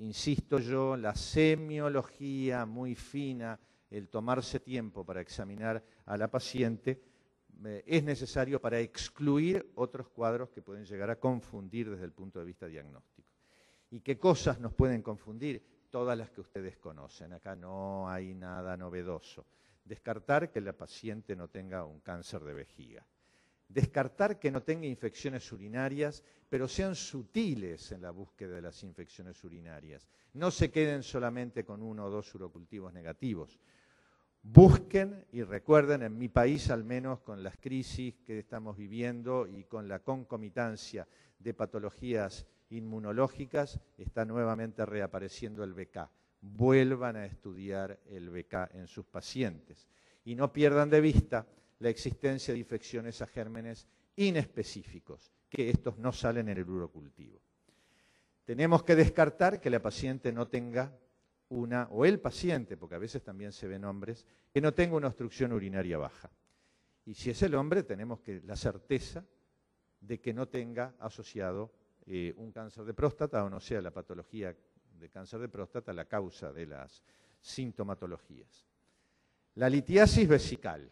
insisto yo, la semiología muy fina, el tomarse tiempo para examinar a la paciente, es necesario para excluir otros cuadros que pueden llegar a confundir desde el punto de vista diagnóstico. ¿Y qué cosas nos pueden confundir? Todas las que ustedes conocen. Acá no hay nada novedoso. Descartar que la paciente no tenga un cáncer de vejiga. Descartar que no tenga infecciones urinarias, pero sean sutiles en la búsqueda de las infecciones urinarias. No se queden solamente con 1 o 2 urocultivos negativos. Busquen y recuerden, en mi país al menos, con las crisis que estamos viviendo y con la concomitancia de patologías inmunológicas, está nuevamente reapareciendo el VK. Vuelvan a estudiar el VK en sus pacientes. Y no pierdan de vista la existencia de infecciones a gérmenes inespecíficos, que estos no salen en el urocultivo. Tenemos que descartar que la paciente no tenga o el paciente, porque a veces también se ven hombres, que no tenga una obstrucción urinaria baja. Y si es el hombre, tenemos la certeza de que no tenga asociado un cáncer de próstata, o no sea la patología de cáncer de próstata la causa de las sintomatologías. La litiasis vesical.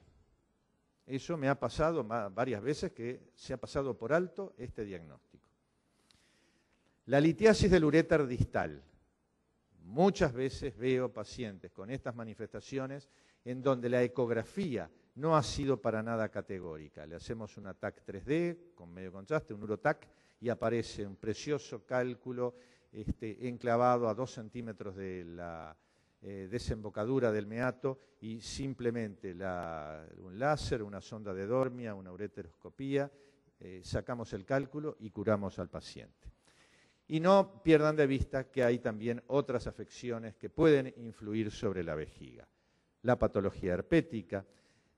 Eso me ha pasado varias veces, que se ha pasado por alto este diagnóstico. La litiasis del uréter distal. Muchas veces veo pacientes con estas manifestaciones en donde la ecografía no ha sido para nada categórica. Le hacemos una TAC 3D con medio contraste, un uroTAC, y aparece un precioso cálculo enclavado a 2 centímetros de la desembocadura del meato, y simplemente un láser, una sonda de Dormia, una ureteroscopía, sacamos el cálculo y curamos al paciente. Y no pierdan de vista que hay también otras afecciones que pueden influir sobre la vejiga. La patología herpética.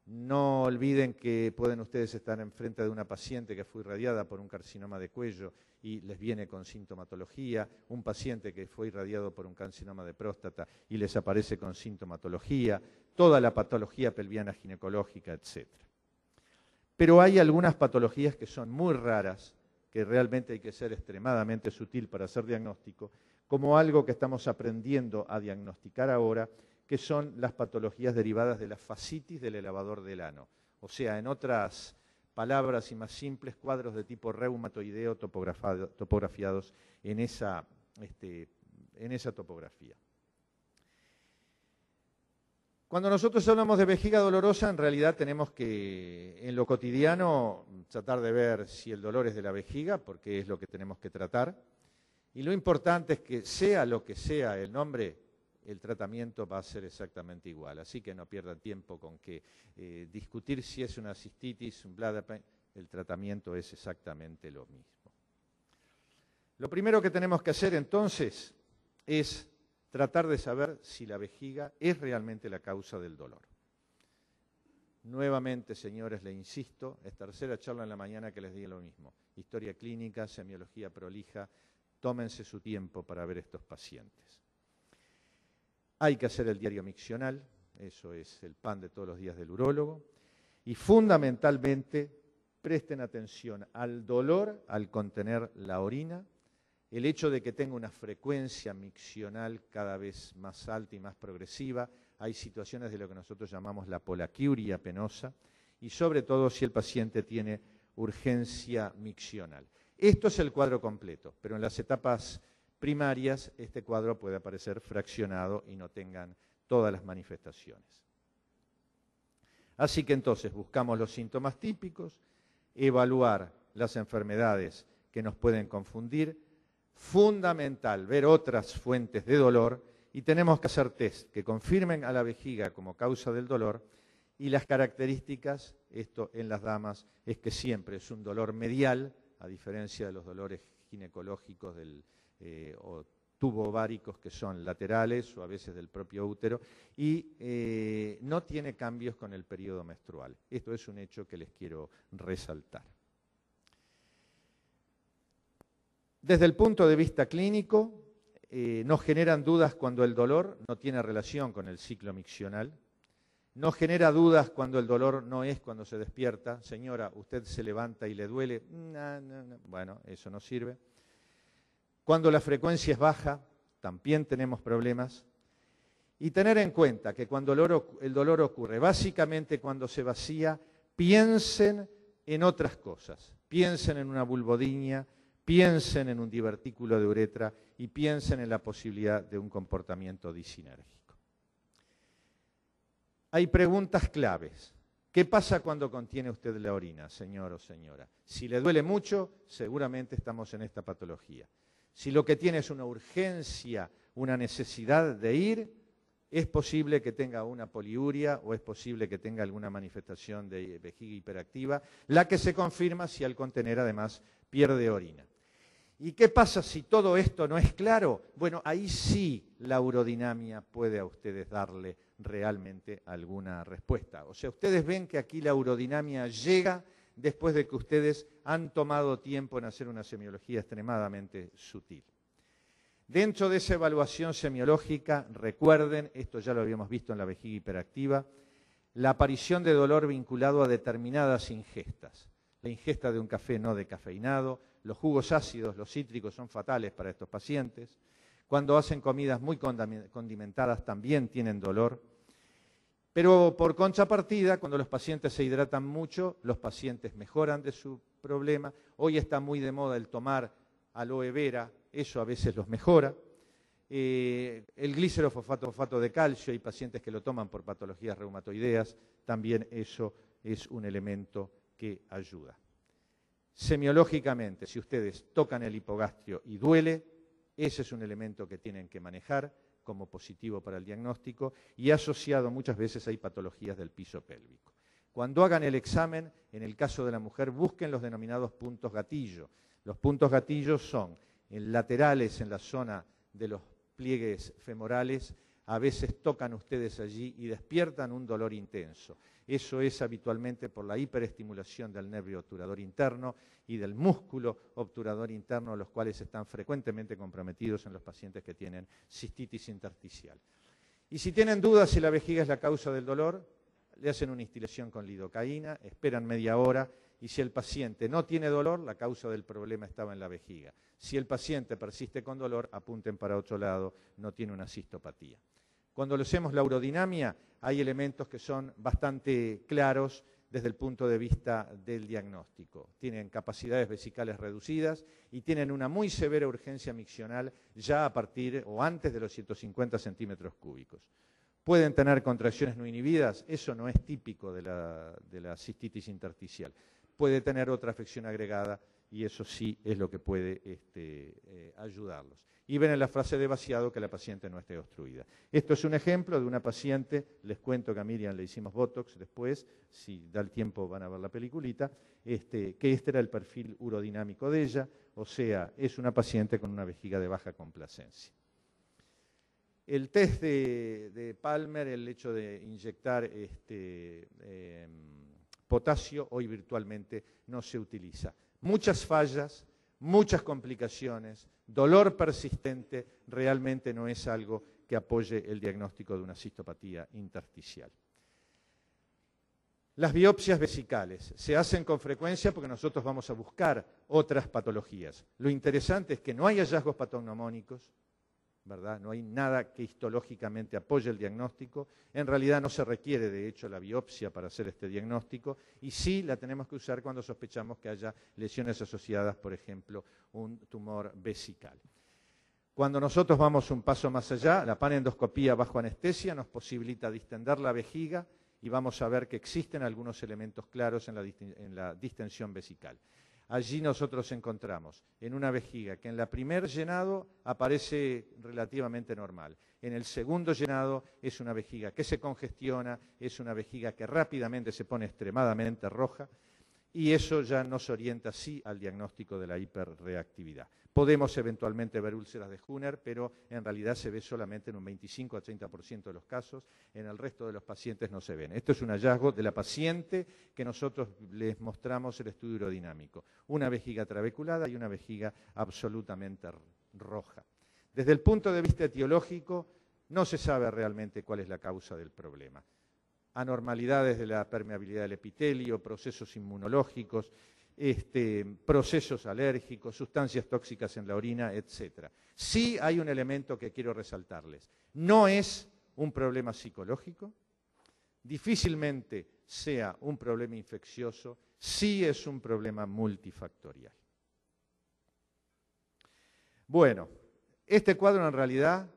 No olviden que pueden ustedes estar enfrente de una paciente que fue irradiada por un carcinoma de cuello y les viene con sintomatología, un paciente que fue irradiado por un carcinoma de próstata y les aparece con sintomatología, toda la patología pelviana ginecológica, etc. Pero hay algunas patologías que son muy raras, que realmente hay que ser extremadamente sutil para hacer diagnóstico, como algo que estamos aprendiendo a diagnosticar ahora, que son las patologías derivadas de la fascitis del elevador del ano. O sea, en otras palabras y más simples, cuadros de tipo reumatoideo topografiados en esa topografía. Cuando nosotros hablamos de vejiga dolorosa, en realidad tenemos que, en lo cotidiano, tratar de ver si el dolor es de la vejiga, porque es lo que tenemos que tratar. Y lo importante es que, sea lo que sea el nombre, el tratamiento va a ser exactamente igual. Así que no pierdan tiempo con que discutir si es una cistitis, un bladder pain, el tratamiento es exactamente lo mismo. Lo primero que tenemos que hacer entonces es tratar de saber si la vejiga es realmente la causa del dolor. Nuevamente, señores, le insisto, es tercera charla en la mañana que les diga lo mismo. Historia clínica, semiología prolija, tómense su tiempo para ver estos pacientes. Hay que hacer el diario miccional, eso es el pan de todos los días del urólogo, y fundamentalmente presten atención al dolor al contener la orina, el hecho de que tenga una frecuencia miccional cada vez más alta y más progresiva. Hay situaciones de lo que nosotros llamamos la polaquiuria penosa, y sobre todo si el paciente tiene urgencia miccional. Esto es el cuadro completo, pero en las etapas primarias este cuadro puede aparecer fraccionado y no tengan todas las manifestaciones. Así que entonces buscamos los síntomas típicos, evaluar las enfermedades que nos pueden confundir, fundamental ver otras fuentes de dolor, y tenemos que hacer test que confirmen a la vejiga como causa del dolor, y las características, esto en las damas, es que siempre es un dolor medial, a diferencia de los dolores ginecológicos o tubováricos que son laterales o a veces del propio útero, y no tiene cambios con el periodo menstrual. Esto es un hecho que les quiero resaltar. Desde el punto de vista clínico, nos generan dudas cuando el dolor no tiene relación con el ciclo miccional. Nos genera dudas cuando el dolor no es cuando se despierta. Señora, ¿usted se levanta y le duele? No. Bueno, eso no sirve. Cuando la frecuencia es baja, también tenemos problemas. Y tener en cuenta que cuando el dolor ocurre, básicamente cuando se vacía, piensen en otras cosas. Piensen en una vulvodinia, piensen en un divertículo de uretra y piensen en la posibilidad de un comportamiento disinérgico. Hay preguntas claves. ¿Qué pasa cuando contiene usted la orina, señor o señora? Si le duele mucho, seguramente estamos en esta patología. Si lo que tiene es una urgencia, una necesidad de ir, es posible que tenga una poliuria o es posible que tenga alguna manifestación de vejiga hiperactiva, la que se confirma si al contener además pierde orina. ¿Y qué pasa si todo esto no es claro? Bueno, ahí sí la urodinamia puede a ustedes darle realmente alguna respuesta. O sea, ustedes ven que aquí la urodinamia llega después de que ustedes han tomado tiempo en hacer una semiología extremadamente sutil. Dentro de esa evaluación semiológica, recuerden, esto ya lo habíamos visto en la vejiga hiperactiva, la aparición de dolor vinculado a determinadas ingestas. La ingesta de un café no decafeinado, los jugos ácidos, los cítricos son fatales para estos pacientes. Cuando hacen comidas muy condimentadas también tienen dolor. Pero por contrapartida, cuando los pacientes se hidratan mucho, los pacientes mejoran de su problema. Hoy está muy de moda el tomar aloe vera, eso a veces los mejora. El glicerofosfato de calcio, hay pacientes que lo toman por patologías reumatoideas, también eso es un elemento que ayuda. Semiológicamente, si ustedes tocan el hipogastrio y duele, ese es un elemento que tienen que manejar como positivo para el diagnóstico y asociado muchas veces hay patologías del piso pélvico. Cuando hagan el examen, en el caso de la mujer, busquen los denominados puntos gatillo. Los puntos gatillos son laterales en la zona de los pliegues femorales, a veces tocan ustedes allí y despiertan un dolor intenso. Eso es habitualmente por la hiperestimulación del nervio obturador interno y del músculo obturador interno, los cuales están frecuentemente comprometidos en los pacientes que tienen cistitis intersticial. Y si tienen dudas si la vejiga es la causa del dolor, le hacen una instilación con lidocaína, esperan media hora y si el paciente no tiene dolor, la causa del problema estaba en la vejiga. Si el paciente persiste con dolor, apunten para otro lado, no tiene una cistopatía. Cuando le hacemos la urodinamia, hay elementos que son bastante claros desde el punto de vista del diagnóstico. Tienen capacidades vesicales reducidas y tienen una muy severa urgencia miccional ya a partir o antes de los 150 centímetros cúbicos. Pueden tener contracciones no inhibidas, eso no es típico de la cistitis intersticial. Puede tener otra afección agregada y eso sí es lo que puede ayudarlos. Y ven en la fase de vaciado que la paciente no esté obstruida. Esto es un ejemplo de una paciente, les cuento que a Miriam le hicimos Botox después, si da el tiempo van a ver la peliculita, que este era el perfil urodinámico de ella, o sea, es una paciente con una vejiga de baja complacencia. El test de Palmer, el hecho de inyectar potasio, hoy virtualmente no se utiliza. Muchas fallas, muchas complicaciones, dolor persistente, realmente no es algo que apoye el diagnóstico de una cistopatía intersticial. Las biopsias vesicales se hacen con frecuencia porque nosotros vamos a buscar otras patologías. Lo interesante es que no hay hallazgos patognomónicos, ¿verdad? No hay nada que histológicamente apoye el diagnóstico. En realidad no se requiere, de hecho, la biopsia para hacer este diagnóstico y sí la tenemos que usar cuando sospechamos que haya lesiones asociadas, por ejemplo, un tumor vesical. Cuando nosotros vamos un paso más allá, la panendoscopía bajo anestesia nos posibilita distender la vejiga y vamos a ver que existen algunos elementos claros en la distensión vesical. Allí nosotros encontramos en una vejiga que en el primer llenado aparece relativamente normal. En el segundo llenado es una vejiga que se congestiona, es una vejiga que rápidamente se pone extremadamente roja y eso ya nos orienta sí al diagnóstico de la hiperreactividad. Podemos eventualmente ver úlceras de Hunner, pero en realidad se ve solamente en un 25 a 30% de los casos, en el resto de los pacientes no se ven. Esto es un hallazgo de la paciente que nosotros les mostramos el estudio urodinámico. Una vejiga trabeculada y una vejiga absolutamente roja. Desde el punto de vista etiológico, no se sabe realmente cuál es la causa del problema. Anormalidades de la permeabilidad del epitelio, procesos inmunológicos, procesos alérgicos, sustancias tóxicas en la orina, etc. Sí hay un elemento que quiero resaltarles. No es un problema psicológico, difícilmente sea un problema infeccioso, sí es un problema multifactorial. Bueno, este cuadro en realidad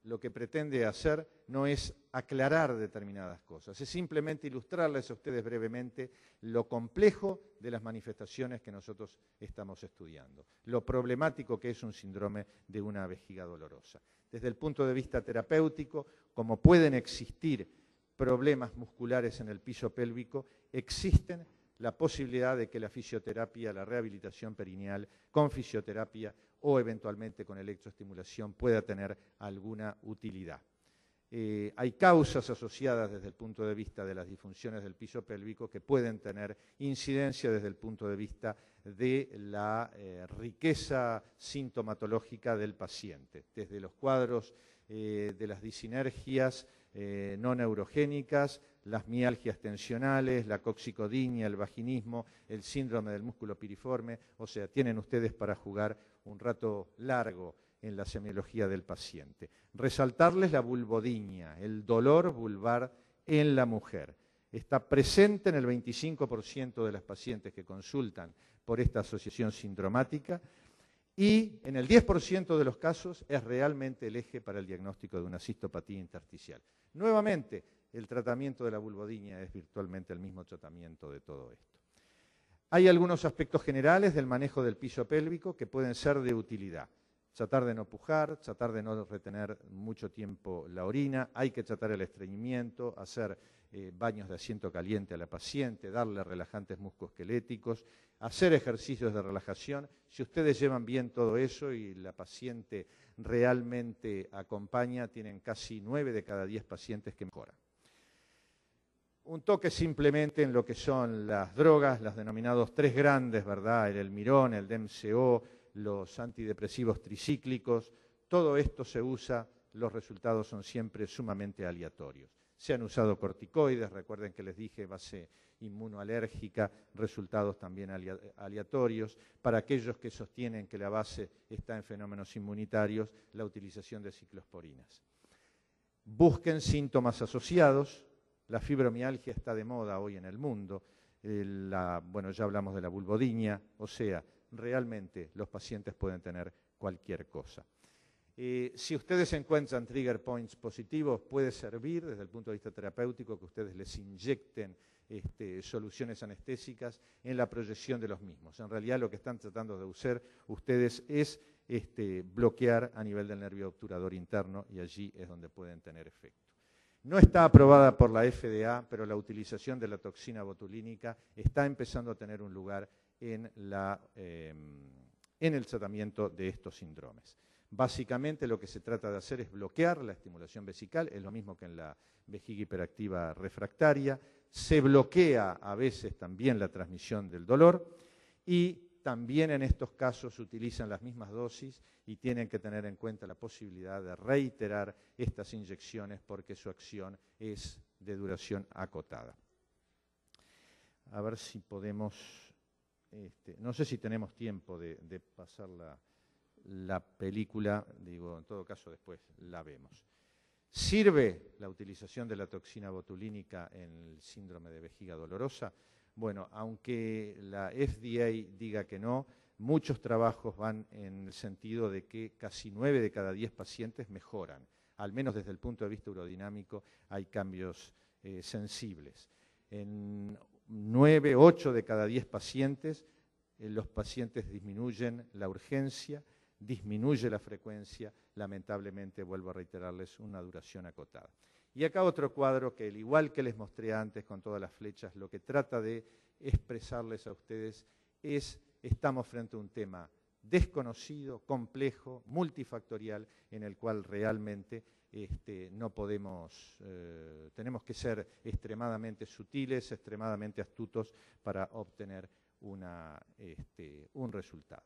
lo que pretende hacer no es aclarar determinadas cosas, es simplemente ilustrarles a ustedes brevemente lo complejo de las manifestaciones que nosotros estamos estudiando, lo problemático que es un síndrome de una vejiga dolorosa. Desde el punto de vista terapéutico, como pueden existir problemas musculares en el piso pélvico, existen la posibilidad de que la fisioterapia, la rehabilitación perineal con fisioterapia o eventualmente con electroestimulación pueda tener alguna utilidad. Hay causas asociadas desde el punto de vista de las disfunciones del piso pélvico que pueden tener incidencia desde el punto de vista de la riqueza sintomatológica del paciente, desde los cuadros de las disinergias no neurogénicas, las mialgias tensionales, la coxicodinia, el vaginismo, el síndrome del músculo piriforme, o sea, tienen ustedes para jugar un rato largo en la semiología del paciente. Resaltarles la vulvodinia, el dolor vulvar en la mujer. Está presente en el 25% de las pacientes que consultan por esta asociación sindromática y en el 10% de los casos es realmente el eje para el diagnóstico de una cistopatía intersticial. Nuevamente, el tratamiento de la vulvodinia es virtualmente el mismo tratamiento de todo esto. Hay algunos aspectos generales del manejo del piso pélvico que pueden ser de utilidad. Tratar de no pujar, tratar de no retener mucho tiempo la orina, hay que tratar el estreñimiento, hacer baños de asiento caliente a la paciente, darle relajantes musculoesqueléticos, hacer ejercicios de relajación. Si ustedes llevan bien todo eso y la paciente realmente acompaña, tienen casi 9 de cada 10 pacientes que mejoran. Un toque simplemente en lo que son las drogas, los denominados 3 grandes, ¿verdad? El Elmirón, el DMCO, los antidepresivos tricíclicos, todo esto se usa, los resultados son siempre sumamente aleatorios. Se han usado corticoides, recuerden que les dije base inmunoalérgica, resultados también aleatorios. Para aquellos que sostienen que la base está en fenómenos inmunitarios, la utilización de ciclosporinas. Busquen síntomas asociados. La fibromialgia está de moda hoy en el mundo. Bueno, ya hablamos de la vulvodinia, o sea, realmente los pacientes pueden tener cualquier cosa. Si ustedes encuentran trigger points positivos, puede servir desde el punto de vista terapéutico que ustedes les inyecten soluciones anestésicas en la proyección de los mismos. En realidad lo que están tratando de usar ustedes es bloquear a nivel del nervio obturador interno y allí es donde pueden tener efecto. No está aprobada por la FDA, pero la utilización de la toxina botulínica está empezando a tener un lugar en el tratamiento de estos síndromes. Básicamente lo que se trata de hacer es bloquear la estimulación vesical, es lo mismo que en la vejiga hiperactiva refractaria, se bloquea a veces también la transmisión del dolor y también en estos casos se utilizan las mismas dosis y tienen que tener en cuenta la posibilidad de reiterar estas inyecciones porque su acción es de duración acotada. A ver si podemos, no sé si tenemos tiempo de pasar la película, digo, en todo caso después la vemos. ¿Sirve la utilización de la toxina botulínica en el síndrome de vejiga dolorosa? Bueno, aunque la FDA diga que no, muchos trabajos van en el sentido de que casi 9 de cada 10 pacientes mejoran. Al menos desde el punto de vista urodinámico hay cambios sensibles. En 9, 8 de cada 10 pacientes, los pacientes disminuyen la urgencia, disminuye la frecuencia, lamentablemente, vuelvo a reiterarles, una duración acotada. Y acá otro cuadro que, al igual que les mostré antes con todas las flechas, lo que trata de expresarles a ustedes es, estamos frente a un tema desconocido, complejo, multifactorial, en el cual realmente no podemos, tenemos que ser extremadamente sutiles, extremadamente astutos para obtener un resultado.